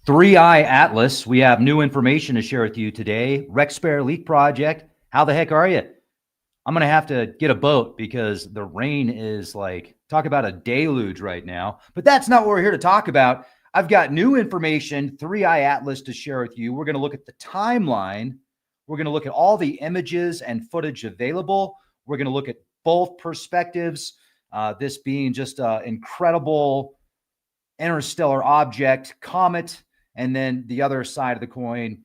3i Atlas, we have new information to share with you today. Rexpare leak project. How the heck are you? I'm going to have to get a boat because the rain is like, talk about a deluge right now. But that's not what we're here to talk about. I've got new information, 3i Atlas, to share with you. We're going to look at the timeline. We're going to look at all the images and footage available. We're going to look at both perspectives, this being just an incredible interstellar object, comet, and then the other side of the coin,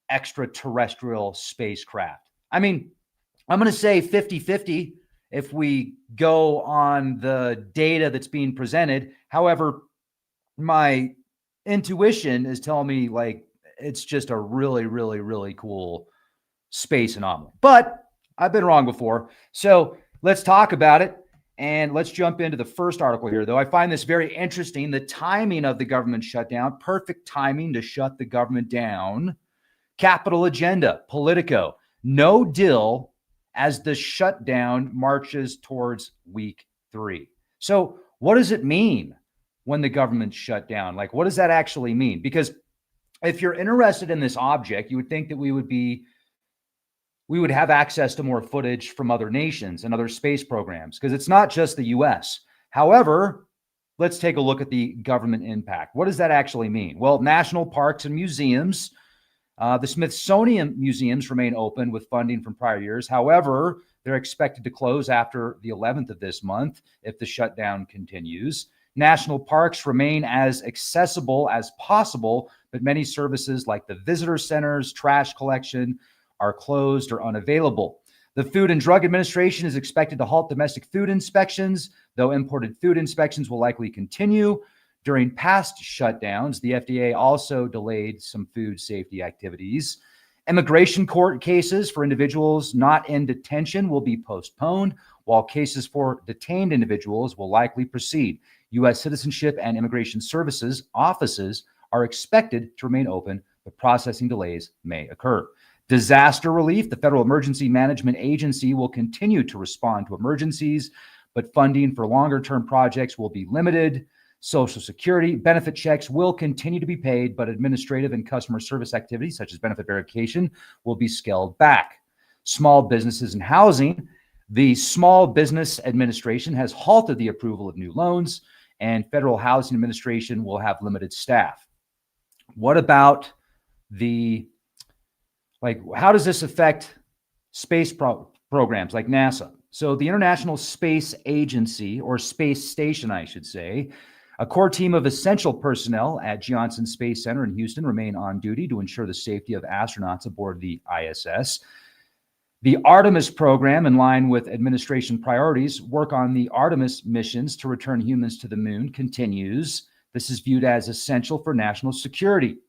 extraterrestrial spacecraft. I mean, I'm going to say 50-50 if we go on the data that's being presented. However, my intuition is telling me like it's just a really, really, really cool space anomaly. But I've been wrong before. So let's talk about it. And let's jump into the first article here, though. I find this very interesting. The timing of the government shutdown, perfect timing to shut the government down. Capital agenda, Politico, no deal as the shutdown marches towards week 3. So what does it mean when the government shut down? Like, what does that actually mean? Because if you're interested in this object, you would think that we would have access to more footage from other nations and other space programs, because it's not just the US. However, let's take a look at the government impact. What does that actually mean? Well, national parks and museums, the Smithsonian museums remain open with funding from prior years. However, they're expected to close after the 11th of this month if the shutdown continues. National parks remain as accessible as possible, but many services like the visitor centers, trash collection, are closed or unavailable. The Food and Drug Administration is expected to halt domestic food inspections, though imported food inspections will likely continue. During past shutdowns, the FDA also delayed some food safety activities. Immigration court cases for individuals not in detention will be postponed, while cases for detained individuals will likely proceed. U.S. Citizenship and Immigration Services offices are expected to remain open, but processing delays may occur. Disaster relief, the Federal Emergency Management Agency will continue to respond to emergencies, but funding for longer-term projects will be limited. Social Security benefit checks will continue to be paid, but administrative and customer service activities, such as benefit verification, will be scaled back. Small businesses and housing, the Small Business Administration has halted the approval of new loans, and Federal Housing Administration will have limited staff. What about how does this affect space programs like NASA? So the International Space Agency, or Space Station, I should say, a core team of essential personnel at Johnson Space Center in Houston remain on duty to ensure the safety of astronauts aboard the ISS. The Artemis program, in line with administration priorities, work on the Artemis missions to return humans to the moon continues. This is viewed as essential for national security.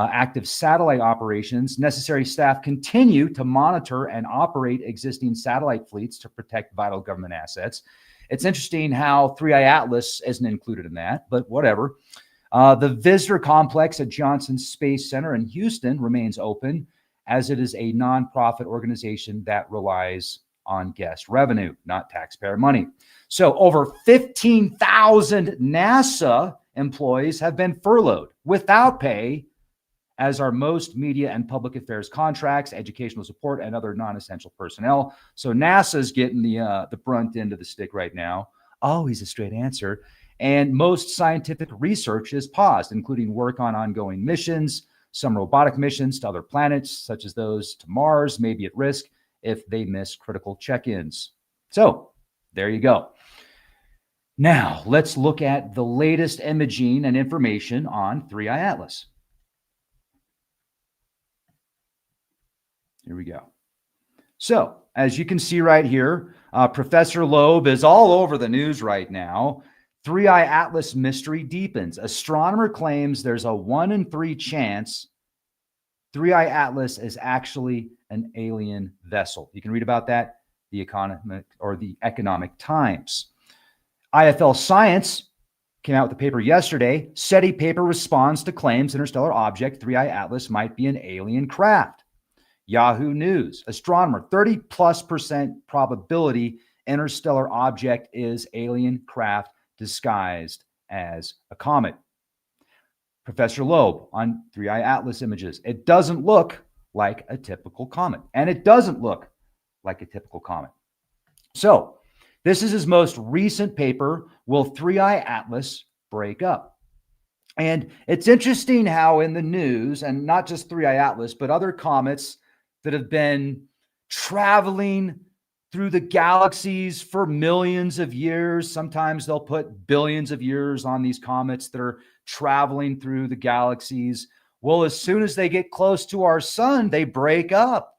Active satellite operations, necessary staff continue to monitor and operate existing satellite fleets to protect vital government assets. It's interesting how 3i Atlas isn't included in that, but whatever. The visitor complex at Johnson Space Center in Houston remains open, as it is a nonprofit organization that relies on guest revenue, not taxpayer money. So over 15,000 NASA employees have been furloughed without pay, as are most media and public affairs contracts, educational support, and other non-essential personnel. So NASA's getting the brunt end of the stick right now. Always a straight answer. And most scientific research is paused, including work on ongoing missions. Some robotic missions to other planets, such as those to Mars, may be at risk if they miss critical check-ins. So there you go. Now let's look at the latest imaging and information on 3i Atlas. Here we go. So as you can see right here, Professor Loeb is all over the news right now. 3i Atlas mystery deepens. Astronomer claims there's a 1 in 3 chance 3i Atlas is actually an alien vessel. You can read about that, the Economic Times. IFL Science came out with a paper yesterday. SETI paper responds to claims interstellar object 3i Atlas might be an alien craft. Yahoo News, astronomer, 30+% probability interstellar object is alien craft disguised as a comet. Professor Loeb on 3i Atlas images. It doesn't look like a typical comet, and it doesn't look like a typical comet. So this is his most recent paper, Will 3i Atlas Break Up? And it's interesting how in the news, and not just 3i Atlas, but other comets that have been traveling through the galaxies for millions of years. Sometimes they'll put billions of years on these comets that are traveling through the galaxies. Well, as soon as they get close to our sun, they break up.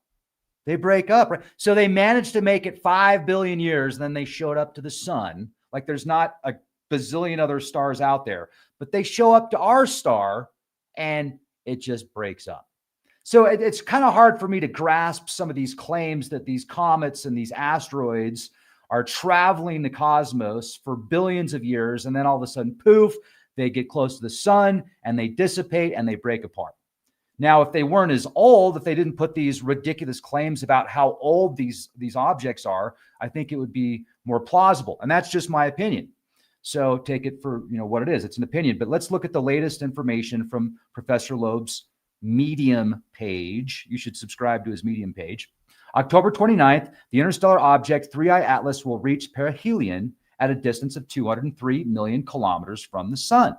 They break up. Right? So they managed to make it 5 billion years, and then they showed up to the sun. Like there's not a bazillion other stars out there, but they show up to our star and it just breaks up. So it's kind of hard for me to grasp some of these claims that these comets and these asteroids are traveling the cosmos for billions of years, and then all of a sudden, poof, they get close to the sun and they dissipate and they break apart. Now, if they weren't as old, if they didn't put these ridiculous claims about how old these objects are, I think it would be more plausible. And that's just my opinion. So take it for what it is. It's an opinion. But let's look at the latest information from Professor Loeb's Medium page. You should subscribe to his Medium page. October 29th, the interstellar object 3i Atlas will reach perihelion at a distance of 203 million kilometers from the sun.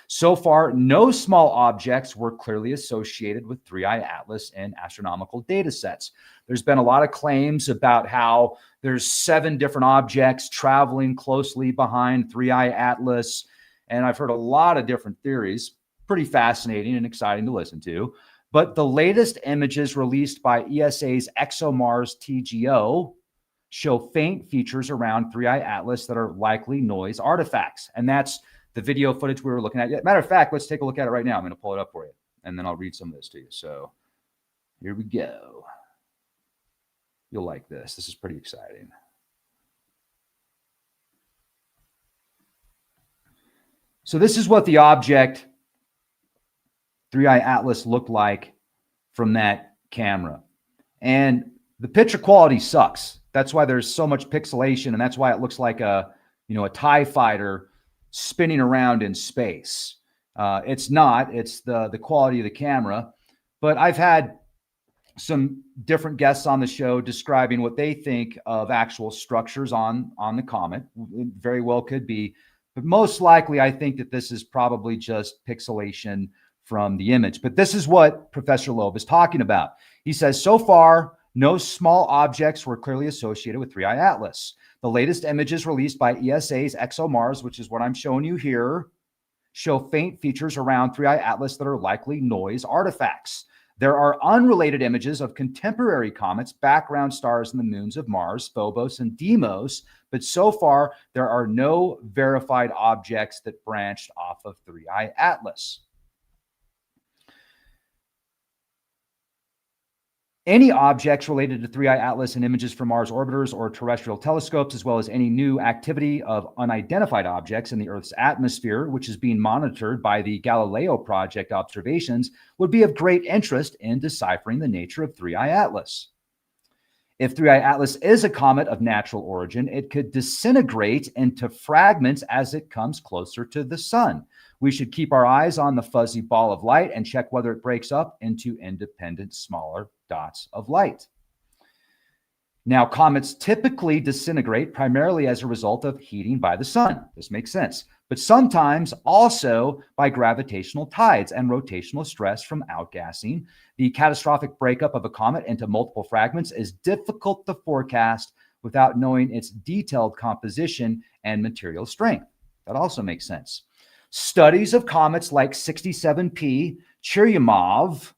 So far, no small objects were clearly associated with 3i Atlas in astronomical data sets. There's been a lot of claims about how there's 7 different objects traveling closely behind 3i Atlas, and I've heard a lot of different theories. Pretty fascinating and exciting to listen to. But the latest images released by ESA's ExoMars TGO show faint features around 3i Atlas that are likely noise artifacts. And that's the video footage we were looking at. Matter of fact, let's take a look at it right now. I'm going to pull it up for you, and then I'll read some of this to you. So here we go. You'll like this. This is pretty exciting. So this is what the object 3i Atlas looked like from that camera. And the picture quality sucks. That's why there's so much pixelation, and that's why it looks like a TIE fighter spinning around in space. It's not. It's the quality of the camera. But I've had some different guests on the show describing what they think of actual structures on the comet. It very well could be. But most likely, I think that this is probably just pixelation from the image. But this is what Professor Loeb is talking about. He says, so far, no small objects were clearly associated with 3i Atlas. The latest images released by ESA's ExoMars, which is what I'm showing you here, show faint features around 3i Atlas that are likely noise artifacts. There are unrelated images of contemporary comets, background stars, and the moons of Mars, Phobos, and Deimos, but so far, there are no verified objects that branched off of 3i Atlas. Any objects related to 3i Atlas and images from Mars orbiters or terrestrial telescopes, as well as any new activity of unidentified objects in the Earth's atmosphere, which is being monitored by the Galileo Project observations, would be of great interest in deciphering the nature of 3i Atlas. If 3i Atlas is a comet of natural origin, it could disintegrate into fragments as it comes closer to the sun. We should keep our eyes on the fuzzy ball of light and check whether it breaks up into independent, smaller dots of light. Now, comets typically disintegrate primarily as a result of heating by the sun. This makes sense. But sometimes also by gravitational tides and rotational stress from outgassing. The catastrophic breakup of a comet into multiple fragments is difficult to forecast without knowing its detailed composition and material strength. That also makes sense. Studies of comets like 67P, Churyumov,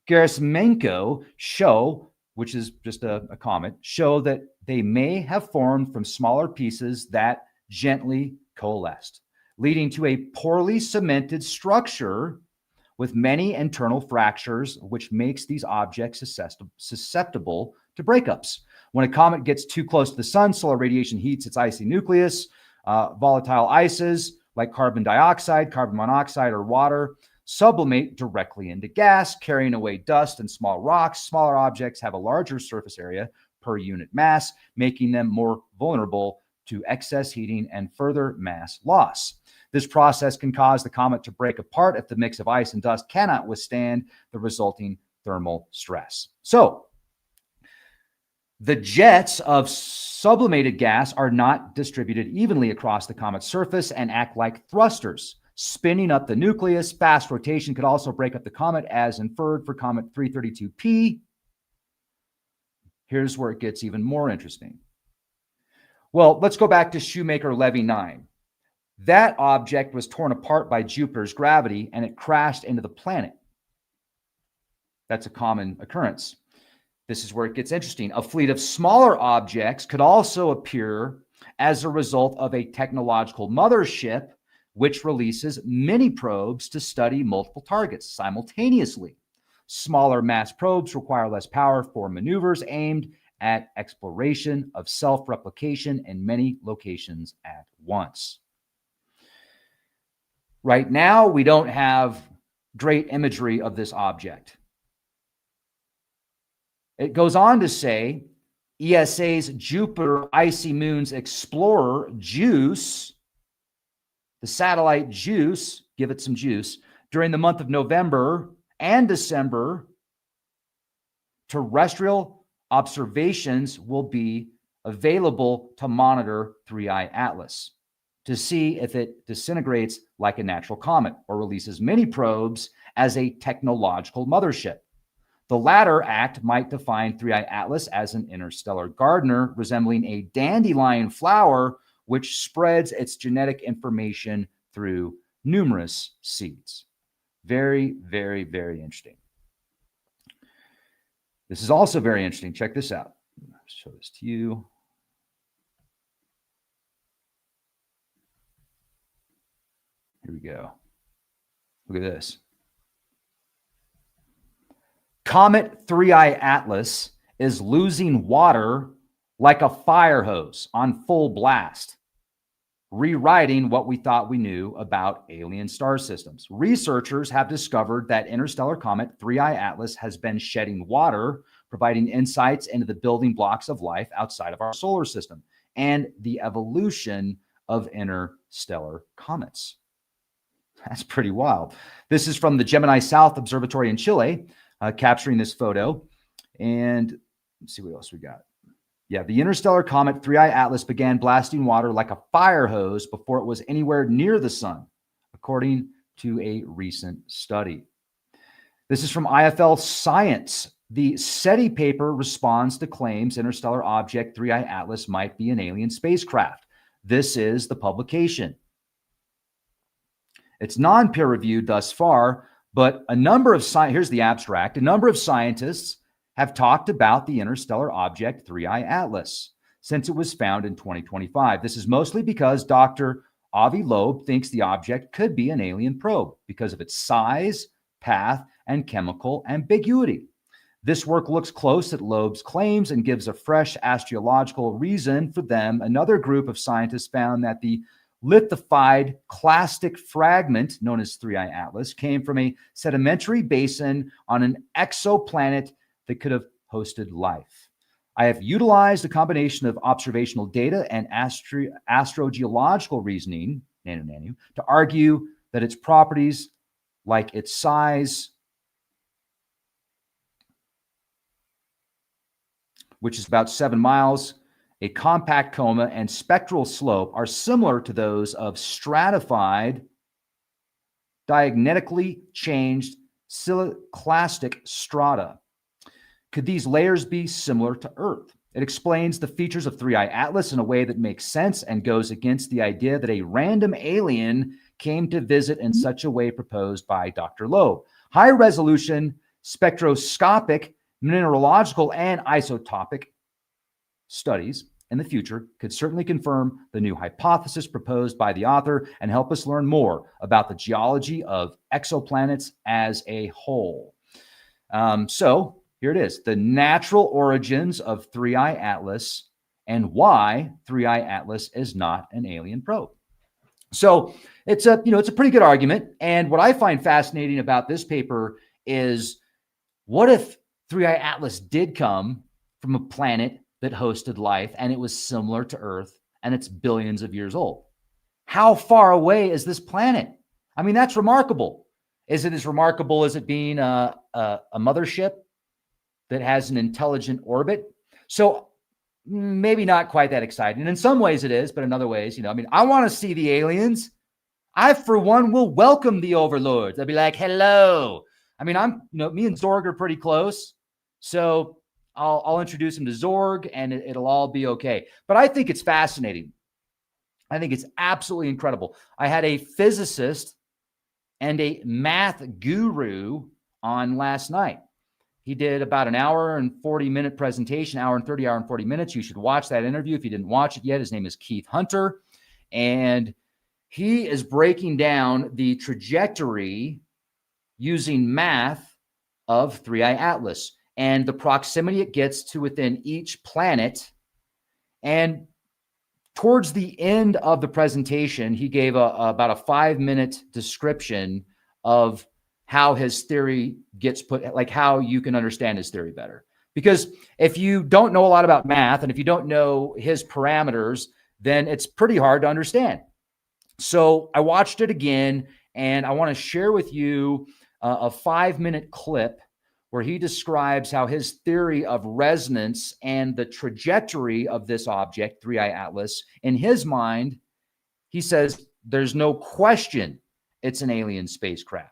Gerasimenko show, which is just a comet, show that they may have formed from smaller pieces that gently coalesced, leading to a poorly cemented structure with many internal fractures, which makes these objects susceptible to breakups. When a comet gets too close to the sun, solar radiation heats its icy nucleus. Volatile ices like carbon dioxide, carbon monoxide, or water sublimate directly into gas, carrying away dust and small rocks. Smaller objects have a larger surface area per unit mass, making them more vulnerable to excess heating and further mass loss. This process can cause the comet to break apart if the mix of ice and dust cannot withstand the resulting thermal stress. So, the jets of sublimated gas are not distributed evenly across the comet's surface and act like thrusters, spinning up the nucleus. Fast rotation could also break up the comet, as inferred for Comet 332P. Here's where it gets even more interesting. Well, let's go back to Shoemaker-Levy 9. That object was torn apart by Jupiter's gravity and it crashed into the planet. That's a common occurrence. This is where it gets interesting. A fleet of smaller objects could also appear as a result of a technological mothership, which releases mini probes to study multiple targets simultaneously. Smaller mass probes require less power for maneuvers aimed at exploration of self-replication in many locations at once. Right now, we don't have great imagery of this object. It goes on to say, ESA's Jupiter Icy Moons Explorer, JWST, the satellite JWST, give it some juice, during the month of November and December, terrestrial observations will be available to monitor 3I Atlas to see if it disintegrates like a natural comet or releases mini probes as a technological mothership. The latter act might define 3I Atlas as an interstellar gardener resembling a dandelion flower, which spreads its genetic information through numerous seeds. Very, very, very interesting. This is also very interesting. Check this out. I'll show this to you. Here we go. Look at this. Comet 3I Atlas is losing water like a fire hose on full blast, rewriting what we thought we knew about alien star systems. Researchers have discovered that interstellar comet 3I Atlas has been shedding water, providing insights into the building blocks of life outside of our solar system and the evolution of interstellar comets. That's pretty wild. This is from the Gemini South Observatory in Chile, capturing this photo. And let's see what else we got. Yeah, the interstellar comet 3I Atlas began blasting water like a fire hose before it was anywhere near the sun, according to a recent study. This is from IFL Science. The SETI paper responds to claims interstellar object 3I Atlas might be an alien spacecraft. This is the publication. It's non-peer reviewed thus far, but a number of here's the abstract. A number of scientists have talked about the interstellar object 3I Atlas since it was found in 2025. This is mostly because Dr. Avi Loeb thinks the object could be an alien probe because of its size, path, and chemical ambiguity. This work looks close at Loeb's claims and gives a fresh astrological reason for them. Another group of scientists found that the lithified clastic fragment, known as 3I Atlas, came from a sedimentary basin on an exoplanet that could have hosted life. I have utilized a combination of observational data and astrogeological reasoning, to argue that its properties, like its size, which is about 7 miles, a compact coma, and spectral slope, are similar to those of stratified, diagnetically changed siliclastic strata. Could these layers be similar to Earth? It explains the features of 3I Atlas in a way that makes sense and goes against the idea that a random alien came to visit in such a way proposed by Dr. Loeb. High-resolution spectroscopic, mineralogical, and isotopic studies in the future could certainly confirm the new hypothesis proposed by the author and help us learn more about the geology of exoplanets as a whole. So here it is, the natural origins of 3I Atlas and why 3I Atlas is not an alien probe. So it's a pretty good argument. And what I find fascinating about this paper is, what if 3I Atlas did come from a planet that hosted life and it was similar to Earth and it's billions of years old? How far away is this planet? I mean, that's remarkable. Is it as remarkable as it being a mothership that has an intelligent orbit? So maybe not quite that exciting. And in some ways it is, but in other ways, I mean, I want to see the aliens. I, for one, will welcome the overlords. I'll be like, hello. I mean, me and Zorg are pretty close. So I'll introduce him to Zorg and it'll all be okay. But I think it's fascinating. I think it's absolutely incredible. I had a physicist and a math guru on last night. He did about an hour and 40-minute presentation, hour and 40 minutes. You should watch that interview if you didn't watch it yet. His name is Keith Hunter. And he is breaking down the trajectory using math of 3I Atlas and the proximity it gets to within each planet. And towards the end of the presentation, he gave about a 5-minute description of how his theory gets put, like how you can understand his theory better. Because if you don't know a lot about math and if you don't know his parameters, then it's pretty hard to understand. So I watched it again, and I want to share with you a 5-minute clip where he describes how his theory of resonance and the trajectory of this object, 3I Atlas, in his mind, he says there's no question it's an alien spacecraft.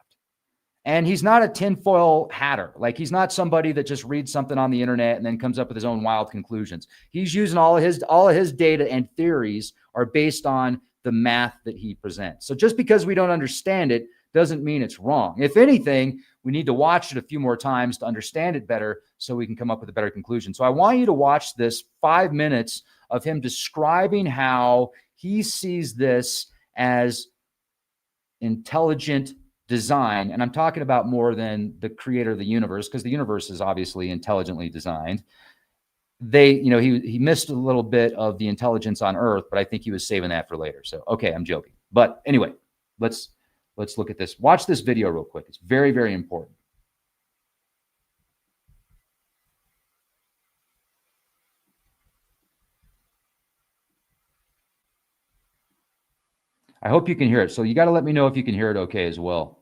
And he's not a tinfoil hatter. Like, he's not somebody that just reads something on the internet and then comes up with his own wild conclusions. He's using all of his data and theories are based on the math that he presents. So just because we don't understand it doesn't mean it's wrong. If anything, we need to watch it a few more times to understand it better so we can come up with a better conclusion. So I want you to watch this 5 minutes of him describing how he sees this as intelligent design. And I'm talking about more than the creator of the universe, because the universe is obviously intelligently designed. He missed a little bit of the intelligence on Earth, but I think he was saving that for later. So, okay, I'm joking. But anyway, let's look at this. Watch this video real quick. It's very, very important. I hope you can hear it. So you got to let me know if you can hear it okay as well.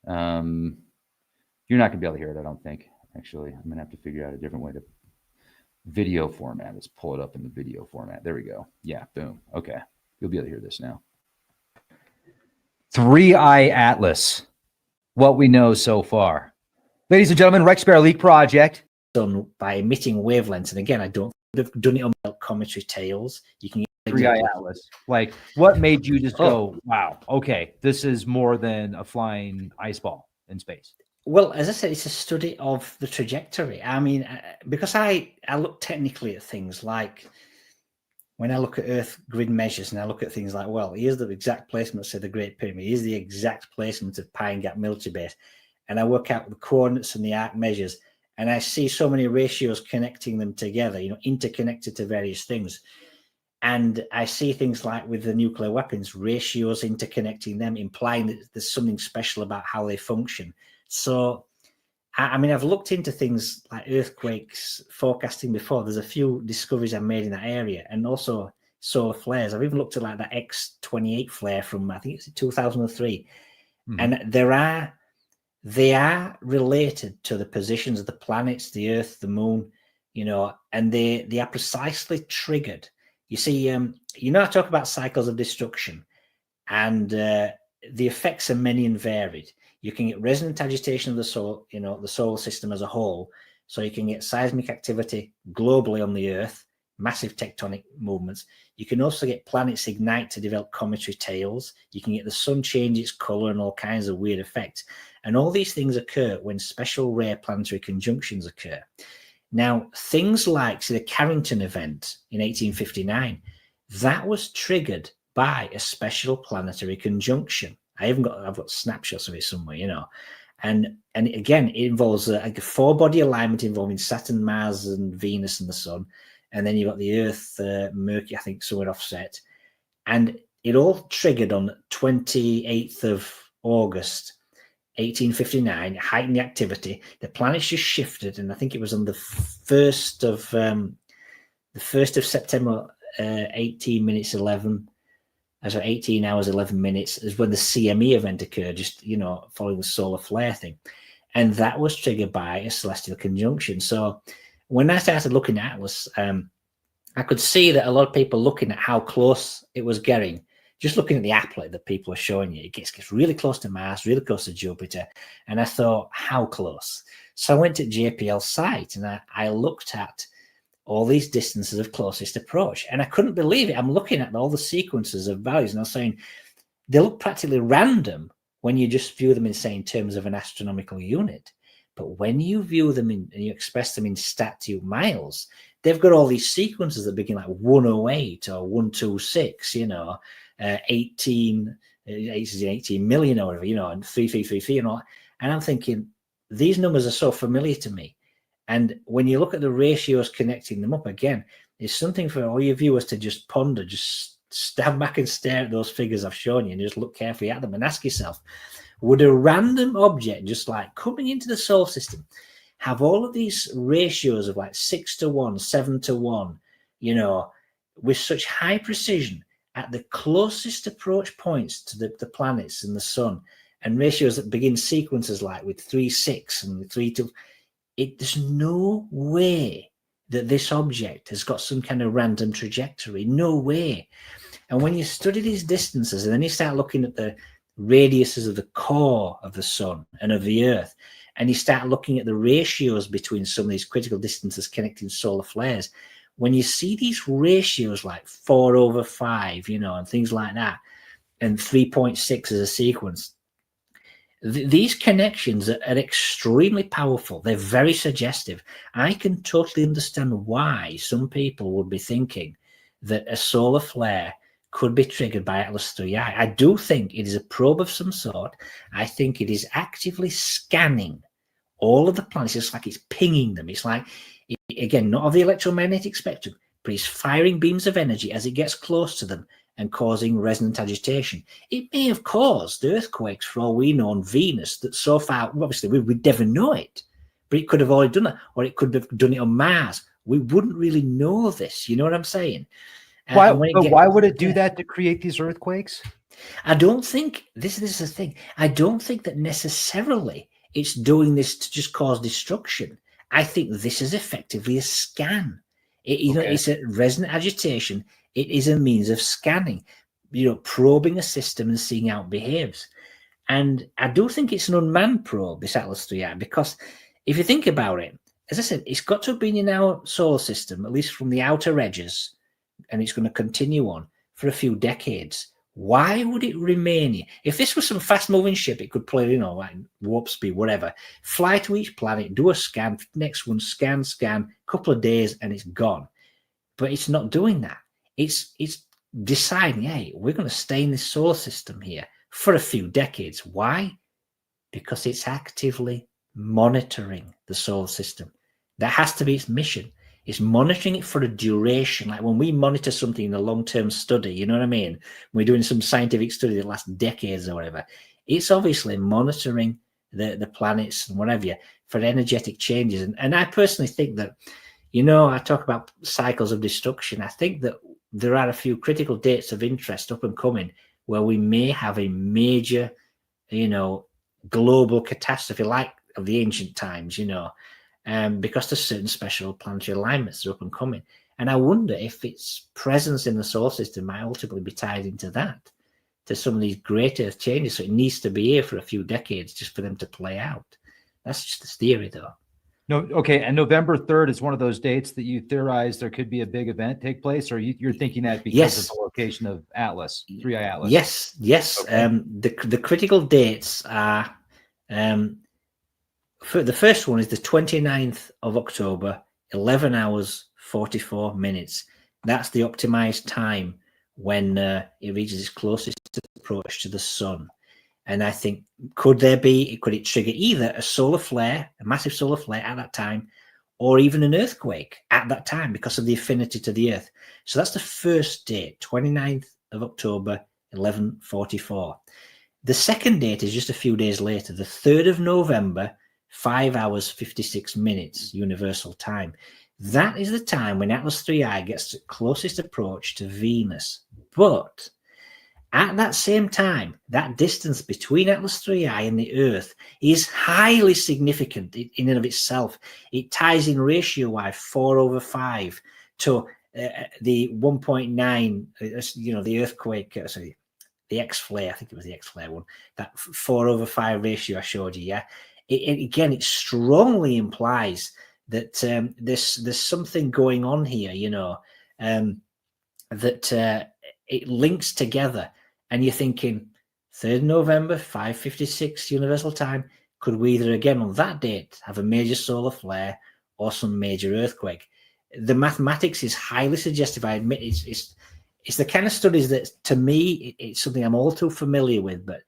You're not going to be able to hear it, I don't think. Actually, I'm going to have to figure out a different way to video format. Let's pull it up in the video format. There we go. Yeah, boom. Okay. You'll be able to hear this now. 3I Atlas, what we know so far. Ladies and gentlemen, RecSpare Leak Project. Done by emitting wavelengths. And again, I don't have done it on cometry tails. You can 3I Atlas. Like, what made you just go, wow, okay, this is more than a flying ice ball in space? Well, as I said, it's a study of the trajectory. I mean, because I look technically at things like when I look at Earth grid measures and I look at things like, well, here's the exact placement, say, the Great Pyramid. Here's the exact placement of Pine Gap Military Base. And I work out the coordinates and the arc measures. And I see so many ratios connecting them together, interconnected to various things. And I see things like with the nuclear weapons, ratios interconnecting them, implying that there's something special about how they function. So, I mean, I've looked into things like earthquakes forecasting before. There's a few discoveries I've made in that area, and also solar flares. I've even looked at like that X-28 flare from, I think it's 2003. Mm-hmm. And they are related to the positions of the planets, the Earth, the Moon, and they are precisely triggered. You see, I talk about cycles of destruction, and the effects are many and varied. You can get resonant agitation of the solar, the solar system as a whole. So you can get seismic activity globally on the Earth, massive tectonic movements. You can also get planets ignite to develop cometary tails. You can get the sun change its color and all kinds of weird effects. And all these things occur when special rare planetary conjunctions occur. Now, things like the Carrington event in 1859, that was triggered by a special planetary conjunction. I've got snapshots of it somewhere, and again, it involves a 4-body alignment involving Saturn, Mars, and Venus and the Sun, and then you've got the Earth, Mercury, I think, somewhere offset, and it all triggered on 28th of August, 1859, heightened the activity. The planets just shifted, and I think it was on the 1st of September, 18 minutes 11. as 18 hours, 11 minutes is when the CME event occurred, just, you know, following the solar flare thing. And that was triggered by a celestial conjunction. So when I started looking at Atlas, I could see that a lot of people looking at how close it was getting, just looking at the applet that people are showing you, it gets really close to Mars, really close to Jupiter. And I thought, how close? So I went to JPL's site and I looked at all these distances of closest approach. And I couldn't believe it. I'm looking at all the sequences of values and I was saying, they look practically random when you just view them in, say, in terms of an astronomical unit. But when you view them in, and you express them in stat-2 miles, they've got all these sequences that begin like 108 or 126, you know, 18 million or whatever, you know, and 3333 and all. And I'm thinking, these numbers are so familiar to me. And when you look at the ratios connecting them up again, it's something for all your viewers to just ponder, just stand back and stare at those figures I've shown you and just look carefully at them and ask yourself, would a random object just like coming into the solar system have all of these ratios of like 6:1, 7:1, you know, with such high precision at the closest approach points to the planets and the sun, and ratios that begin sequences like with 3:6 and 3:2? There's no way that this object has got some kind of random trajectory. No way. And when you study these distances and then you start looking at the radiuses of the core of the sun and of the earth, and you start looking at the ratios between some of these critical distances connecting solar flares, when you see these ratios like 4/5, you know, and things like that, and 3.6 as a sequence, these connections are extremely powerful. They're very suggestive. I can totally understand why some people would be thinking that a solar flare could be triggered by Atlas 3I. I do think it is a probe of some sort. I think it is actively scanning all of the planets. It's like it's pinging them. It's like, again, not of the electromagnetic spectrum, but it's firing beams of energy as it gets close to them and causing resonant agitation. It may have caused earthquakes for all we know on Venus that so far, obviously, we'd never know it, but it could have already done it, or it could have done it on Mars. We wouldn't really know this. You know what I'm saying? Why would it do that to create these earthquakes? I don't think, this is the thing, I don't think that necessarily it's doing this to just cause destruction. I think this is effectively a scan. You know, it's a resonant agitation. It is a means of scanning, you know, probing a system and seeing how it behaves. And I do think it's an unmanned probe, this Atlas 3I, because if you think about it, as I said, it's got to have been in our solar system, at least from the outer edges, and it's going to continue on for a few decades. Why would it remain here? If this was some fast-moving ship, it could play, you know, like warp speed, whatever, fly to each planet, do a scan, next one, scan, couple of days, and it's gone. But it's not doing that. It's deciding, hey, we're going to stay in this solar system here for a few decades. Why? Because it's actively monitoring the solar system. That has to be its mission. It's monitoring it for a duration. Like when we monitor something in a long-term study, you know what I mean? We're doing some scientific study that lasts decades or whatever. It's obviously monitoring the planets and whatever for energetic changes. And I personally think that, you know, I talk about cycles of destruction. I think that there are a few critical dates of interest up and coming where we may have a major, you know, global catastrophe like of the ancient times, you know, because there's certain special planetary alignments that are up and coming. And I wonder if its presence in the solar system might ultimately be tied into that, to some of these great Earth changes. So it needs to be here for a few decades just for them to play out. That's just a theory, though. No, okay. And November 3rd is one of those dates that you theorize there could be a big event take place, or you're thinking that because of the location of Atlas, 3I Atlas? Yes. Okay. The critical dates are, for the first one is the 29th of October, 11 hours, 44 minutes. That's the optimized time when it reaches its closest approach to the sun. And I think, could it trigger either a solar flare, a massive solar flare at that time, or even an earthquake at that time because of the affinity to the Earth? So that's the first date, 29th of October, 11:44. The second date is just a few days later, the 3rd of November, 5 hours, 56 minutes, universal time. That is the time when Atlas 3I gets the closest approach to Venus. But At that same time, that distance between Atlas 3I and the Earth is highly significant in and of itself. It ties in ratio-wise 4/5 to the 1.9, you know, the earthquake, sorry, the X-flare, I think it was the X-flare one, that 4/5 ratio I showed you, yeah? Again, it strongly implies that there's something going on here, you know, that it links together. And you're thinking, 3rd November, 5:56 Universal Time, could we either again on that date have a major solar flare or some major earthquake? The mathematics is highly suggestive. I admit it's the kind of studies that, to me, it's something I'm all too familiar with, but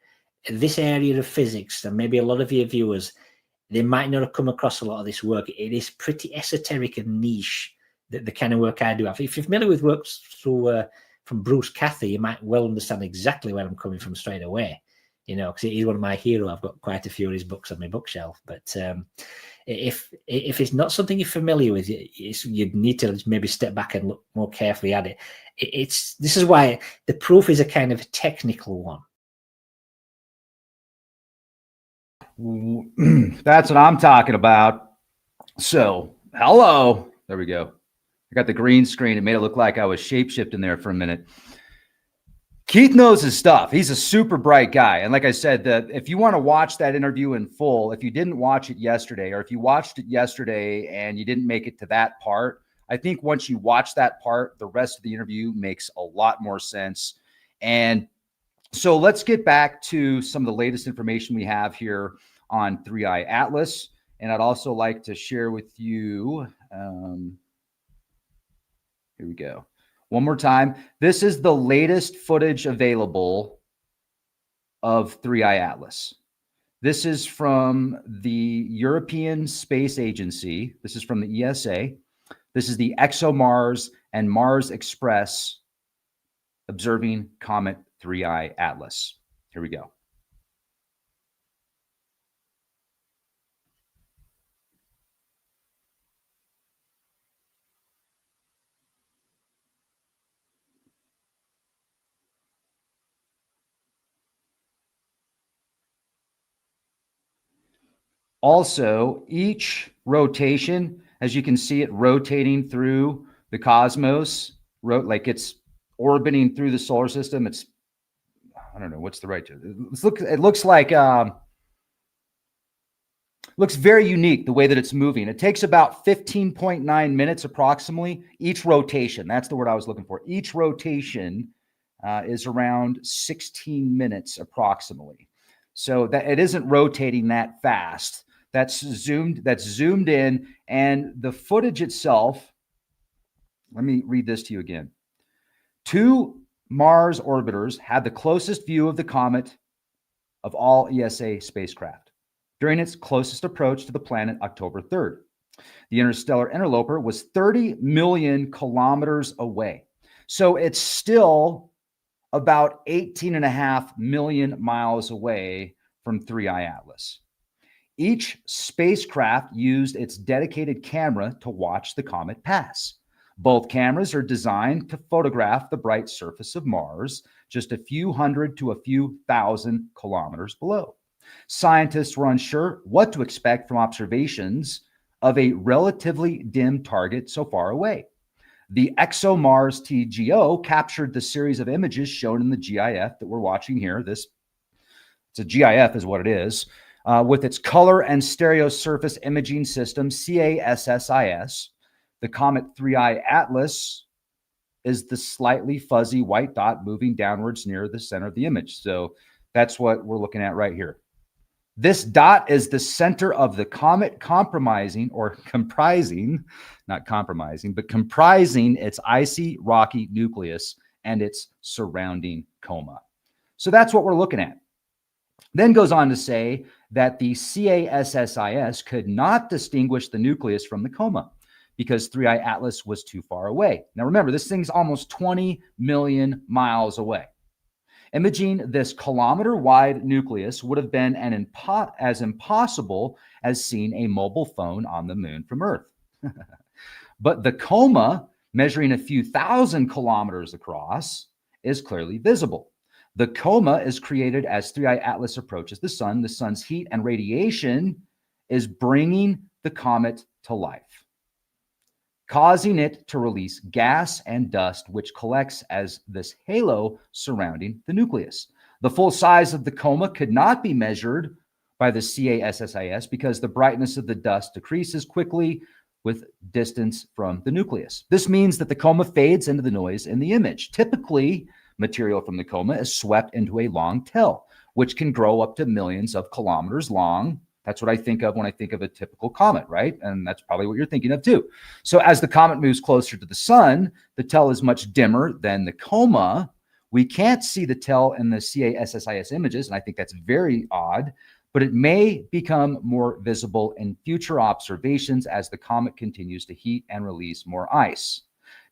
this area of physics, and maybe a lot of your viewers, they might not have come across a lot of this work. It is pretty esoteric and niche, the kind of work I do. If you're familiar with works through from Bruce Cathy, you might well understand exactly where I'm coming from straight away, you know, because he's one of my heroes. I've got quite a few of his books on my bookshelf. But if it's not something you're familiar with, you'd need to maybe step back and look more carefully at it. This is why the proof is a kind of technical one. That's what I'm talking about. So, hello. There we go. I got the green screen. It made it look like I was shapeshifting there for a minute. Keith knows his stuff. He's a super bright guy. And like I said, if you want to watch that interview in full, if you didn't watch it yesterday, or if you watched it yesterday and you didn't make it to that part, I think once you watch that part, the rest of the interview makes a lot more sense. And so let's get back to some of the latest information we have here on 3I Atlas. And I'd also like to share with you, here we go. One more time. This is the latest footage available of 3I Atlas. This is from the European Space Agency. This is from the ESA. This is the ExoMars and Mars Express observing Comet 3I Atlas. Here we go. Also, each rotation, as you can see it rotating through the cosmos, like it's orbiting through the solar system. It's, I don't know, what's the right term? It looks like, looks very unique the way that it's moving. It takes about 15.9 minutes approximately each rotation. That's the word I was looking for. Each rotation is around 16 minutes approximately. So that it isn't rotating that fast. That's zoomed in, and the footage itself, let me read this to you again. 2 Mars orbiters had the closest view of the comet of all ESA spacecraft during its closest approach to the planet October 3rd. The interstellar interloper was 30 million kilometers away. So it's still about 18.5 million miles away from 3I Atlas. Each spacecraft used its dedicated camera to watch the comet pass. Both cameras are designed to photograph the bright surface of Mars, just a few hundred to a few thousand kilometers below. Scientists were unsure what to expect from observations of a relatively dim target so far away. The ExoMars TGO captured the series of images shown in the GIF that we're watching here. It's a GIF is what it is, with its color and stereo surface imaging system, CASSIS. The Comet 3I Atlas is the slightly fuzzy white dot moving downwards near the center of the image. So that's what we're looking at right here. This dot is the center of the comet, comprising its icy, rocky nucleus and its surrounding coma. So that's what we're looking at. Then goes on to say that the CASSIS could not distinguish the nucleus from the coma because 3I Atlas was too far away. Now remember, this thing's almost 20 million miles away. Imaging this kilometer-wide nucleus would have been as impossible as seeing a mobile phone on the moon from Earth. But the coma, measuring a few thousand kilometers across, is clearly visible. The coma is created as 3I Atlas approaches the sun. The sun's heat and radiation is bringing the comet to life, causing it to release gas and dust, which collects as this halo surrounding the nucleus. The full size of the coma could not be measured by the CASSIS because the brightness of the dust decreases quickly with distance from the nucleus. This means that the coma fades into the noise in the image. Typically, material from the coma is swept into a long tail, which can grow up to millions of kilometers long. That's what I think of when I think of a typical comet, right? And that's probably what you're thinking of too. So as the comet moves closer to the sun, the tail is much dimmer than the coma. We can't see the tail in the CASSIS images, and I think that's very odd, but it may become more visible in future observations as the comet continues to heat and release more ice.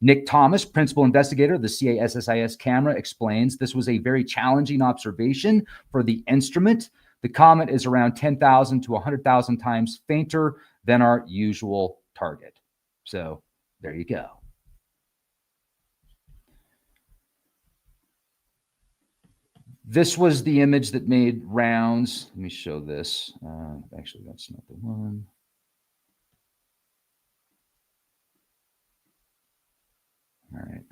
Nick Thomas, principal investigator of the CASSIS camera, explains this was a very challenging observation for the instrument. The comet is around 10,000 to 100,000 times fainter than our usual target. So there you go. This was the image that made rounds. Let me show this. Actually, that's not the one. All right.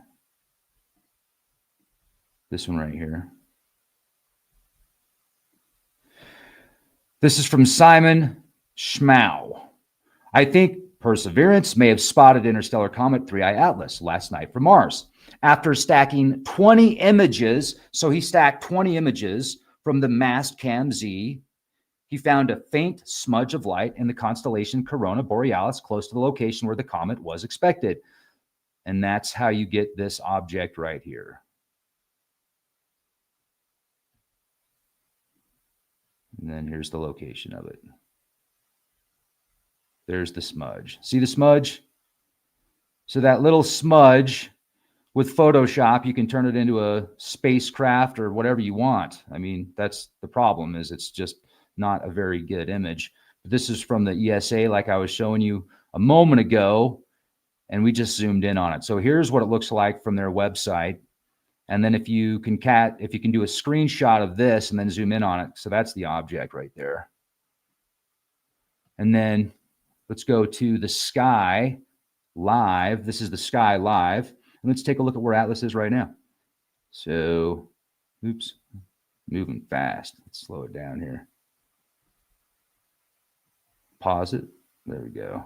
This one right here. This is from Simon Schmau. I think Perseverance may have spotted Interstellar Comet 3I Atlas last night from Mars. After stacking 20 images, so he stacked 20 images from the mast cam Z, he found a faint smudge of light in the constellation Corona Borealis close to the location where the comet was expected. And that's how you get this object right here. And then here's the location of it. There's the smudge. See the smudge? So that little smudge, with Photoshop, you can turn it into a spacecraft or whatever you want. I mean, that's the problem, is it's just not a very good image. But this is from the ESA, like I was showing you a moment ago, and we just zoomed in on it. So here's what it looks like from their website. And then if you can do a screenshot of this and then zoom in on it, so that's the object right there. And then let's go to the sky live. This is the sky live. And let's take a look at where Atlas is right now. So, oops, moving fast. Let's slow it down here. Pause it. There we go.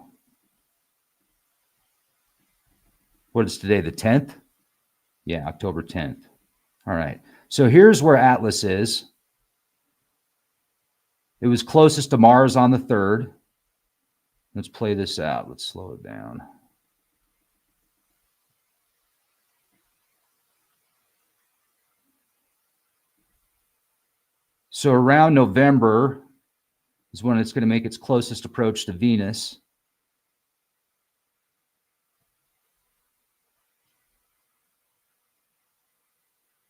What is today, the 10th? Yeah, October 10th. All right. So here's where Atlas is. It was closest to Mars on the 3rd. Let's play this out. Let's slow it down. So around November is when it's going to make its closest approach to Venus.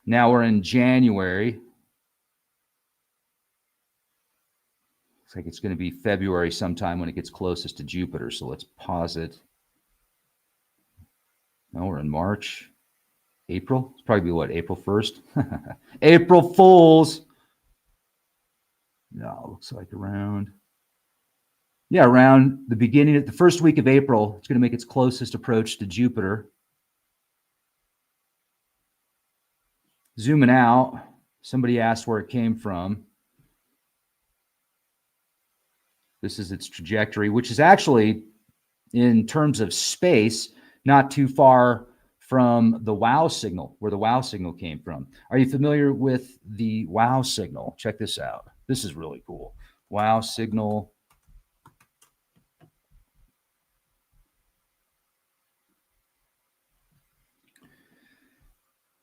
Now we're in January. Looks like it's going to be February sometime when it gets closest to Jupiter. So let's pause it. Now we're in March, April. It's probably be what, April 1st? April Fools. No, it looks like around the beginning of the first week of April, it's going to make its closest approach to Jupiter. Zooming out, somebody asked where it came from. This is its trajectory, which is actually, in terms of space, not too far from the WOW signal, where the WOW signal came from. Are you familiar with the WOW signal? Check this out. This is really cool. WOW signal.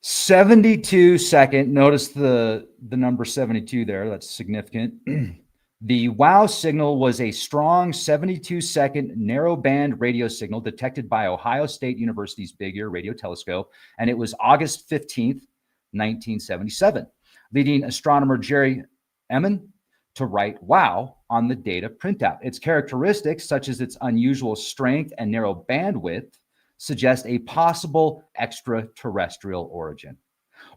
(72-second). Notice the number 72 there. That's significant. The WOW signal was a strong 72-second narrowband radio signal detected by Ohio State University's Big Ear Radio Telescope, and it was August 15th, 1977, leading astronomer Jerry Eman to write WOW on the data printout. Its characteristics, such as its unusual strength and narrow bandwidth, suggest a possible extraterrestrial origin.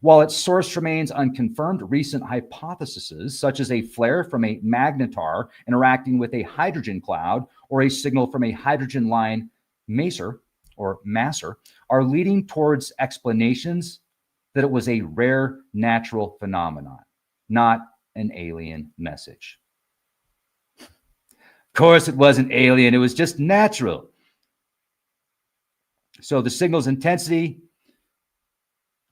While its source remains unconfirmed, recent hypotheses, such as a flare from a magnetar interacting with a hydrogen cloud or a signal from a hydrogen line maser, are leading towards explanations that it was a rare natural phenomenon, not an alien message. Of course, it wasn't alien. It was just natural. So the signal's intensity.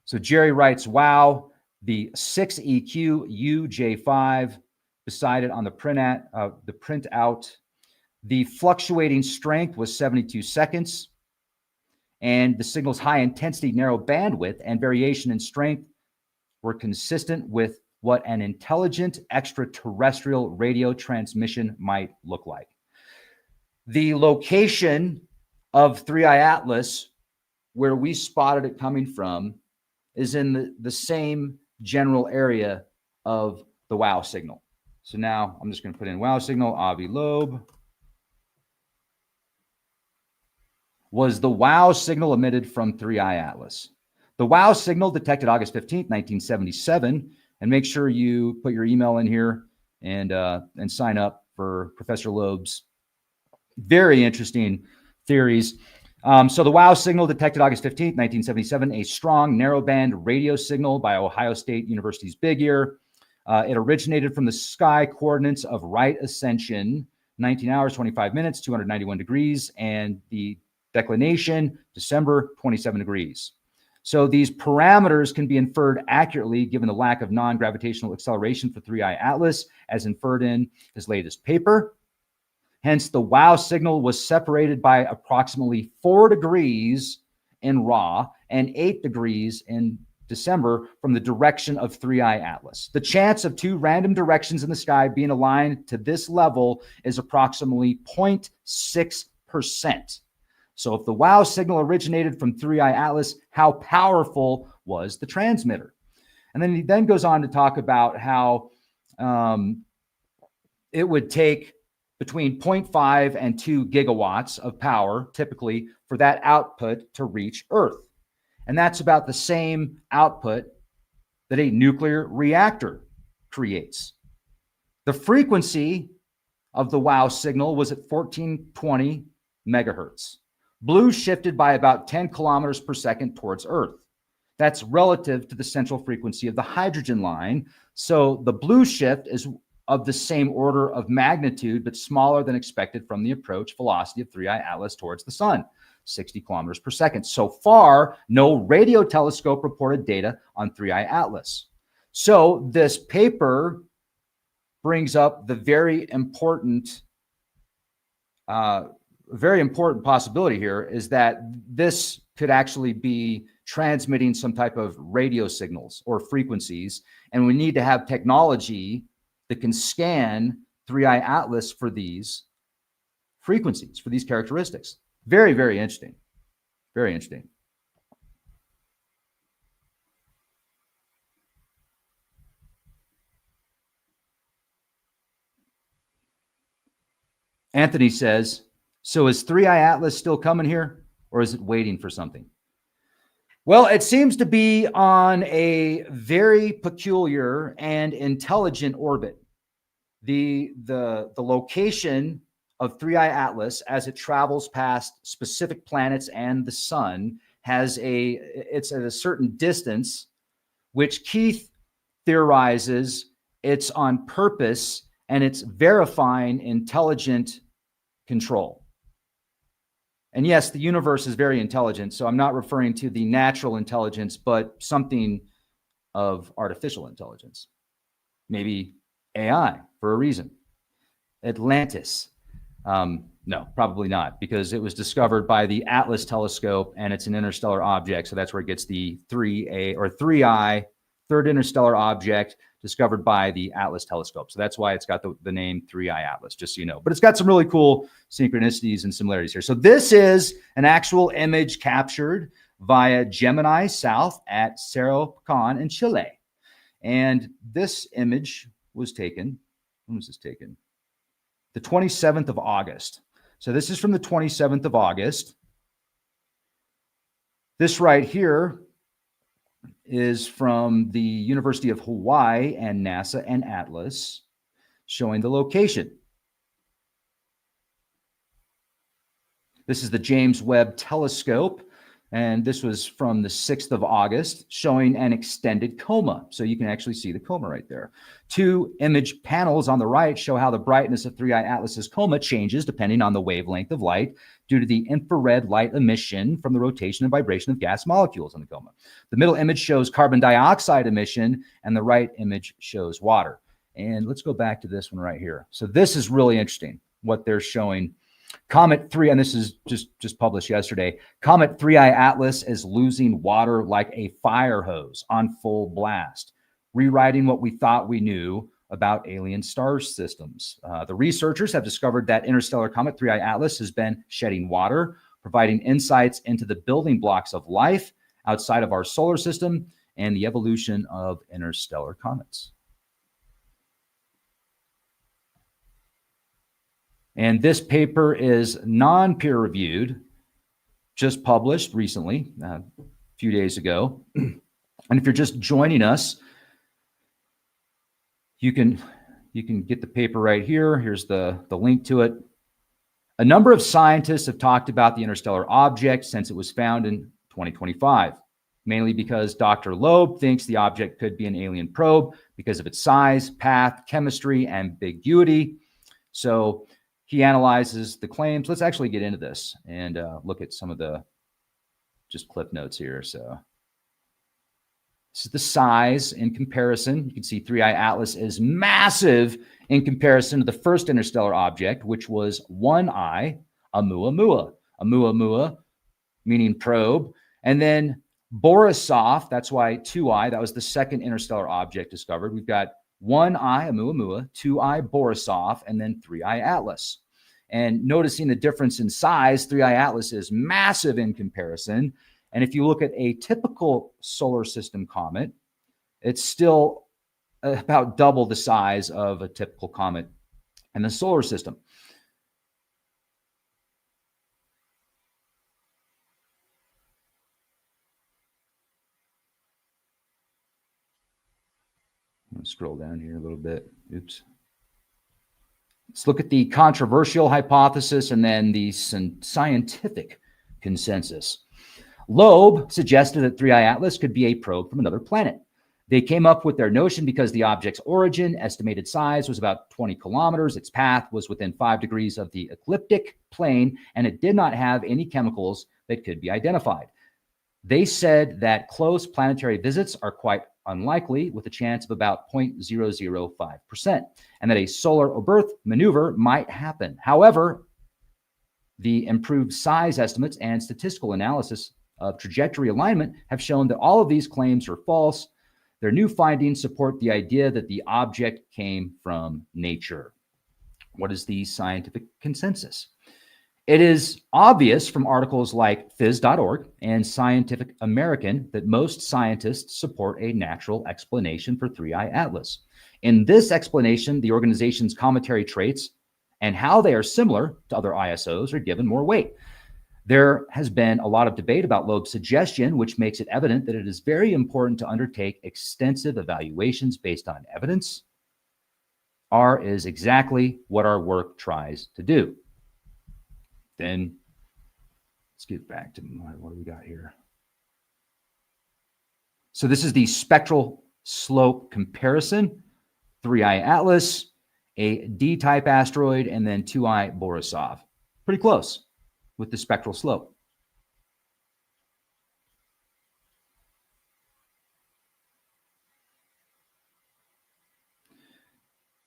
So Jerry writes, wow, the 6EQ UJ5 beside it on the printout. The fluctuating strength was 72 seconds. And the signal's high intensity, narrow bandwidth, and variation in strength were consistent with what an intelligent extraterrestrial radio transmission might look like. The location of 3I Atlas, where we spotted it coming from, is in the same general area of the WOW signal. So now I'm just going to put in WOW signal, Avi Loeb. Was the WOW signal emitted from 3I Atlas? The WOW signal detected August 15th, 1977. And make sure you put your email in here and sign up for Professor Loeb's very interesting theories. So the WOW signal detected August 15th, 1977, a strong narrowband radio signal by Ohio State University's Big Ear. It originated from the sky coordinates of right ascension, 19 hours, 25 minutes, 291 degrees, and the declination, December, 27 degrees. So these parameters can be inferred accurately given the lack of non-gravitational acceleration for 3I Atlas, as inferred in his latest paper. Hence, the WOW signal was separated by approximately 4 degrees in Ra and 8 degrees in December from the direction of 3I Atlas. The chance of two random directions in the sky being aligned to this level is approximately 0.6%. So if the WOW signal originated from 3I Atlas, how powerful was the transmitter? And then he then goes on to talk about how it would take between 0.5 and 2 gigawatts of power, typically, for that output to reach Earth. And that's about the same output that a nuclear reactor creates. The frequency of the WOW signal was at 1420 megahertz. Blue shifted by about 10 kilometers per second towards Earth. That's relative to the central frequency of the hydrogen line. So the blue shift is of the same order of magnitude, but smaller than expected from the approach velocity of 3I Atlas towards the sun, 60 kilometers per second. So far, no radio telescope reported data on 3I Atlas. So this paper brings up the very important possibility here is that this could actually be transmitting some type of radio signals or frequencies, and we need to have technology that can scan 3I Atlas for these frequencies, for these characteristics. Very, very interesting. Very interesting. Anthony says, so is 3I Atlas still coming here, or is it waiting for something? Well, it seems to be on a very peculiar and intelligent orbit. The location of 3I Atlas, as it travels past specific planets and the sun, it's at a certain distance, which Keith theorizes it's on purpose and it's verifying intelligent control. And yes, the universe is very intelligent, so I'm not referring to the natural intelligence, but something of artificial intelligence. Maybe AI for a reason. Atlantis. No, probably not, because it was discovered by the Atlas telescope and it's an interstellar object. So that's where it gets the 3A or 3I, third interstellar object, discovered by the Atlas telescope. So that's why it's got the name 3I Atlas, just so you know. But it's got some really cool synchronicities and similarities here. So this is an actual image captured via Gemini South at Cerro Pecan in Chile. And this image was taken, when was this taken? The 27th of August. So this is from the 27th of August. This right here is from the University of Hawaii and NASA and Atlas, showing the location. This is the James Webb Telescope, and this was from the 6th of August, showing an extended coma. So you can actually see the coma right there. 2 image panels on the right show how the brightness of 3I Atlas's coma changes depending on the wavelength of light due to the infrared light emission from the rotation and vibration of gas molecules in the coma. The middle image shows carbon dioxide emission, and the right image shows water. And let's go back to this one right here. So this is really interesting, what they're showing. Comet 3, and this is just published yesterday. Comet 3I Atlas is losing water like a fire hose on full blast, rewriting what we thought we knew about alien star systems. The researchers have discovered that interstellar comet 3I Atlas has been shedding water, providing insights into the building blocks of life outside of our solar system and the evolution of interstellar comets. And this paper is non-peer-reviewed, just published recently, a few days ago. And if you're just joining us, you can get the paper right here. Here's the link to it. A number of scientists have talked about the interstellar object since it was found in 2025, mainly because Dr. Loeb thinks the object could be an alien probe because of its size, path, chemistry, ambiguity. So he analyzes the claims. Let's actually get into this and look at some of the just clip notes here. So this is the size in comparison. You can see 3I Atlas is massive in comparison to the first interstellar object, which was 1I, Oumuamua. Oumuamua, meaning probe. And then Borisov, that's why 2I, that was the second interstellar object discovered. We've got 1I, Oumuamua, 2I, Borisov, and then 3I Atlas. And noticing the difference in size, 3I Atlas is massive in comparison. And if you look at a typical solar system comet, it's still about double the size of a typical comet in the solar system. I'm going to scroll down here a little bit. Oops. Let's look at the controversial hypothesis and then the scientific consensus. Loeb suggested that 3I Atlas could be a probe from another planet. They came up with their notion because the object's origin, estimated size, was about 20 kilometers. Its path was within 5 degrees of the ecliptic plane, and it did not have any chemicals that could be identified. They said that close planetary visits are quite unlikely, with a chance of about 0.005%, and that a solar Oberth maneuver might happen. However, the improved size estimates and statistical analysis of trajectory alignment have shown that all of these claims are false. Their new findings support the idea that the object came from nature. What is the scientific consensus? It is obvious from articles like phys.org and Scientific American that most scientists support a natural explanation for 3I Atlas. In this explanation, the organization's cometary traits and how they are similar to other ISOs are given more weight. There has been a lot of debate about Loeb's suggestion, which makes it evident that it is very important to undertake extensive evaluations based on evidence. R is exactly what our work tries to do. Then let's get back to what do we got here. So this is the spectral slope comparison, 3I Atlas, a D-type asteroid, and then 2I Borisov. Pretty close with the spectral slope.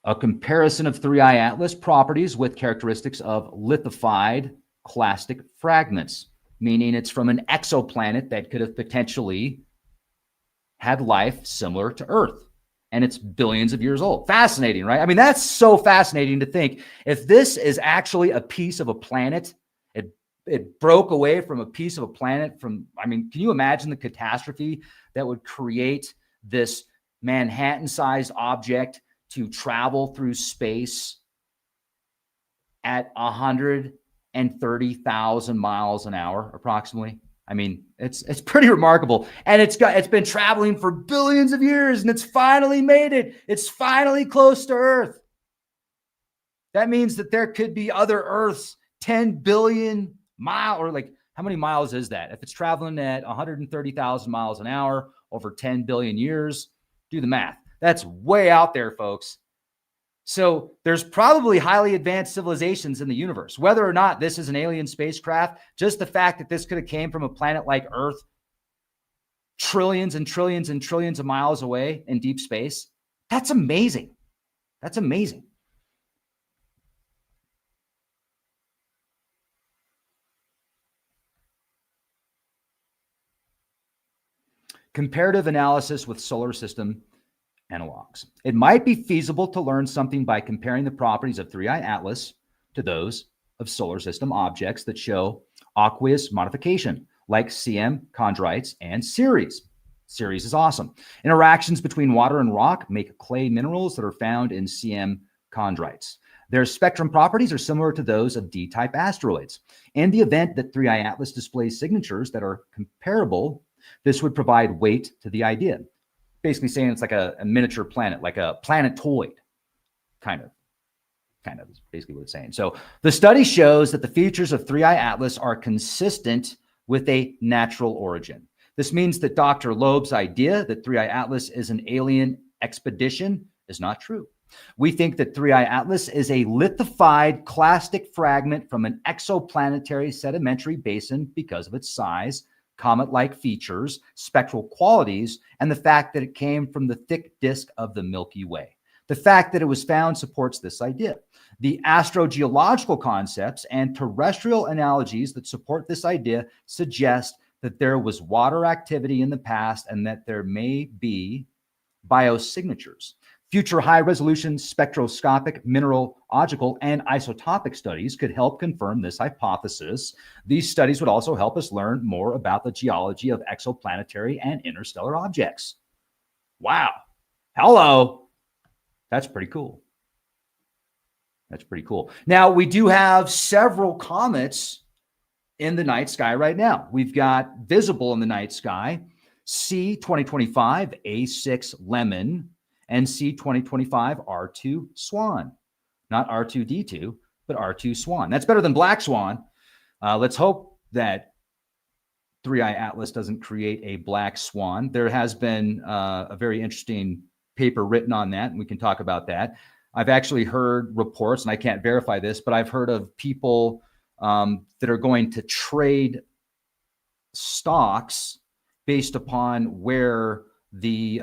A comparison of 3I Atlas properties with characteristics of lithified clastic fragments, meaning it's from an exoplanet that could have potentially had life similar to Earth. And it's billions of years old. Fascinating, right? I mean, that's so fascinating to think. If this is actually a piece of a planet, it broke away from a piece of a planet from, I mean, can you imagine the catastrophe that would create this Manhattan-sized object to travel through space at 130,000 miles an hour, approximately? I mean, it's pretty remarkable. And it's been traveling for billions of years, and it's finally made it. It's finally close to Earth. That means that there could be other Earths 10 billion miles, or like, how many miles is that? If it's traveling at 130,000 miles an hour over 10 billion years, do the math. That's way out there, folks. So there's probably highly advanced civilizations in the universe. Whether or not this is an alien spacecraft, just the fact that this could have came from a planet like Earth, trillions and trillions and trillions of miles away in deep space, that's amazing. That's amazing. Comparative analysis with solar system analogs. It might be feasible to learn something by comparing the properties of 3I Atlas to those of solar system objects that show aqueous modification, like CM chondrites and Ceres. Ceres is awesome. Interactions between water and rock make clay minerals that are found in CM chondrites. Their spectrum properties are similar to those of D-type asteroids. In the event that 3I Atlas displays signatures that are comparable, this would provide weight to the idea. Basically saying it's like a miniature planet, like a planetoid, kind of is basically what it's saying. So the study shows that the features of 3I Atlas are consistent with a natural origin. This means that Dr. Loeb's idea that 3I Atlas is an alien expedition is not true. We think that 3I Atlas is a lithified clastic fragment from an exoplanetary sedimentary basin because of its size, comet-like features, spectral qualities, and the fact that it came from the thick disk of the Milky Way. The fact that it was found supports this idea. The astrogeological concepts and terrestrial analogies that support this idea suggest that there was water activity in the past and that there may be biosignatures. Future high-resolution spectroscopic, mineralogical, and isotopic studies could help confirm this hypothesis. These studies would also help us learn more about the geology of exoplanetary and interstellar objects. Wow. Hello. That's pretty cool. That's pretty cool. Now, we do have several comets in the night sky right now. We've got visible in the night sky C2025 A6 Lemon, and C2025 R2 Swan. Not R2D2, but R2 Swan. That's better than Black Swan. Let's hope that 3I Atlas doesn't create a black swan. There has been a very interesting paper written on that, and we can talk about that. I've actually heard reports, and I can't verify this, but I've heard of people that are going to trade stocks based upon where the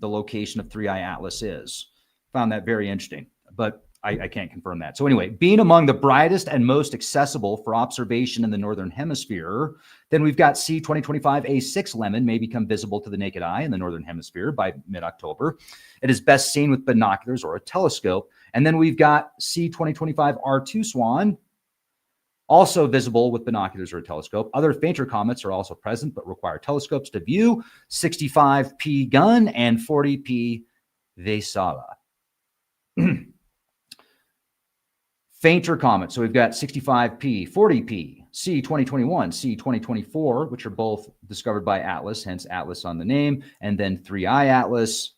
location of 3I Atlas is. Found that very interesting, but I can't confirm that. So anyway, being among the brightest and most accessible for observation in the Northern Hemisphere, then we've got C2025 A6 Lemon may become visible to the naked eye in the Northern Hemisphere by mid-October. It is best seen with binoculars or a telescope. And then we've got C2025 R2 Swan, also visible with binoculars or a telescope. Other fainter comets are also present, but require telescopes to view. 65P Gun and 40P Vesala. Fainter comets. So we've got 65P, 40P, C2021, C2024, which are both discovered by Atlas, hence Atlas on the name, and then 3I Atlas.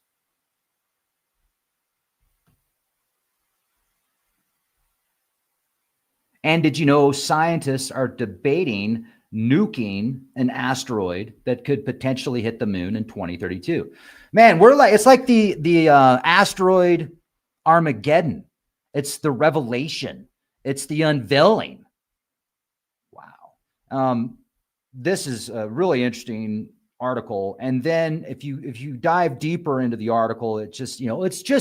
And did you know scientists are debating nuking an asteroid that could potentially hit the moon in 2032? Man, it's like the asteroid Armageddon. It's the revelation. It's the unveiling. Wow. This is a really interesting article. And then if you dive deeper into the article, it's just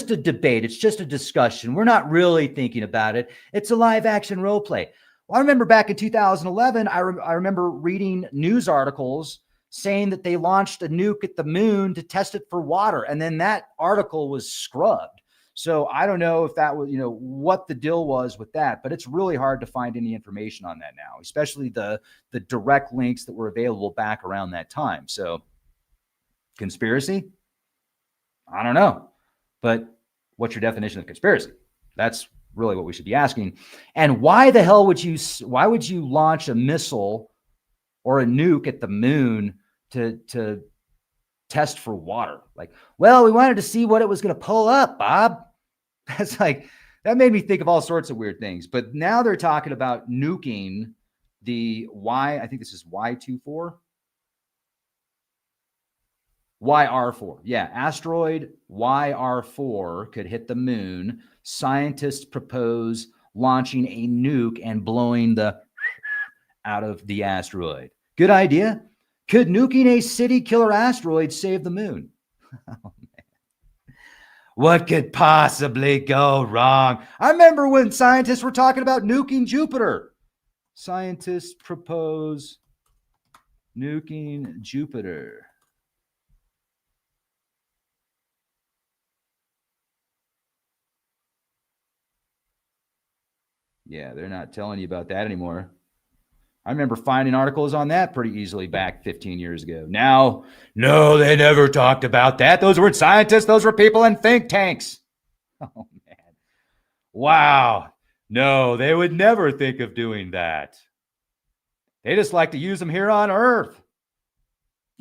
a debate. It's just a discussion. We're not really thinking about it. It's a live action role play. Well, I remember back in 2011, I remember reading news articles saying that they launched a nuke at the moon to test it for water. And then that article was scrubbed. So I don't know if that was, what the deal was with that, but it's really hard to find any information on that now, especially the direct links that were available back around that time. So conspiracy? I don't know. But what's your definition of conspiracy? That's really what we should be asking. And why the hell would you launch a missile or a nuke at the moon to test for water. Like, well, we wanted to see what it was going to pull up, Bob. That's like, that made me think of all sorts of weird things. But now they're talking about nuking the I think this is Y24. YR4. Yeah, asteroid YR4 could hit the moon. Scientists propose launching a nuke and blowing the out of the asteroid. Good idea. Could nuking a city killer asteroid save the moon? Oh, man. What could possibly go wrong? I remember when scientists were talking about nuking Jupiter. Scientists propose nuking Jupiter. Yeah, they're not telling you about that anymore. I remember finding articles on that pretty easily back 15 years ago. Now, no, they never talked about that. Those weren't scientists. Those were people in think tanks. Oh, man. Wow. No, they would never think of doing that. They just like to use them here on Earth.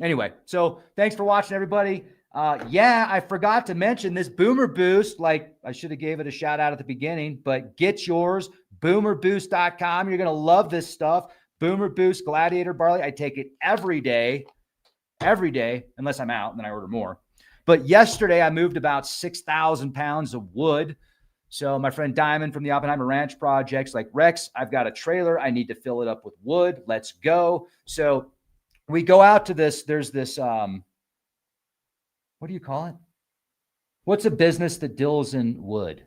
Anyway, so thanks for watching, everybody. Yeah, I forgot to mention this Boomer Boost. Like, I should have gave it a shout out at the beginning, but get yours, boomerboost.com. You're going to love this stuff. Boomer Boost Gladiator Barley. I take it every day, unless I'm out, and then I order more. But yesterday I moved about 6,000 pounds of wood. So my friend Diamond from the Oppenheimer Ranch Project's like, Rex, I've got a trailer. I need to fill it up with wood. Let's go. So we go out to this. There's this, what do you call it? What's a business that deals in wood?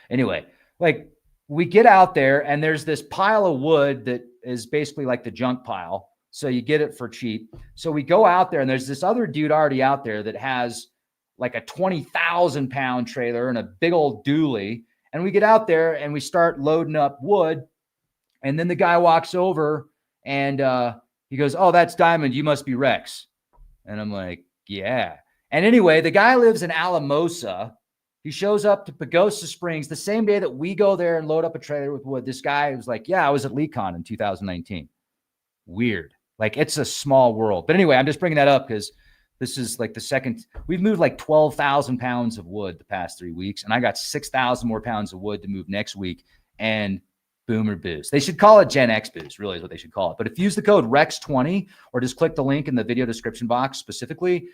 Anyway, like we get out there and there's this pile of wood that is basically like the junk pile. So you get it for cheap. So we go out there and there's this other dude already out there that has like a 20,000 pound trailer and a big old dually. And we get out there and we start loading up wood. And then the guy walks over and he goes, oh, that's Diamond. You must be Rex. And I'm like, yeah. And anyway, the guy lives in Alamosa. He shows up to Pagosa Springs the same day that we go there and load up a trailer with wood. This guy was like, yeah, I was at LeCon in 2019. Weird. Like, it's a small world. But anyway, I'm just bringing that up because this is like the second. We've moved like 12,000 pounds of wood the past 3 weeks. And I got 6,000 more pounds of wood to move next week. And Boomer Boost. They should call it Gen X Boost, really is what they should call it. But if you use the code REX20 or just click the link in the video description box specifically,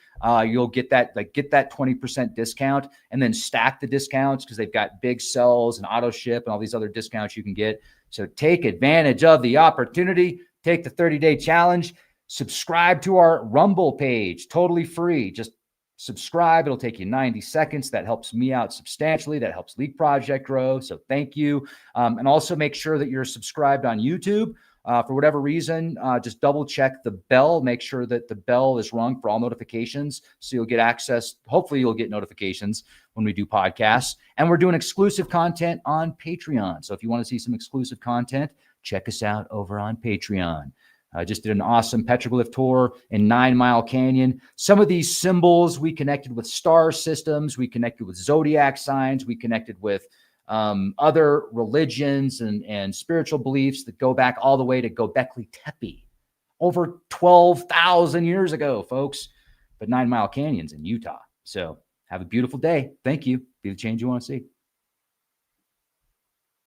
you'll get that 20% discount and then stack the discounts because they've got big cells and auto ship and all these other discounts you can get. So take advantage of the opportunity. Take the 30-day challenge. Subscribe to our Rumble page, totally free. Just subscribe. It'll take you 90 seconds. That helps me out substantially. That helps Leak Project grow. So thank you. And also make sure that you're subscribed on YouTube. For whatever reason, just double check the bell. Make sure that the bell is rung for all notifications. So you'll get access. Hopefully you'll get notifications when we do podcasts. And we're doing exclusive content on Patreon. So if you want to see some exclusive content, check us out over on Patreon. I just did an awesome petroglyph tour in 9 Mile Canyon. Some of these symbols, we connected with star systems. We connected with zodiac signs. We connected with other religions and spiritual beliefs that go back all the way to Göbekli Tepe over 12,000 years ago, folks. But 9 Mile Canyon's in Utah. So have a beautiful day. Thank you. Be the change you want to see.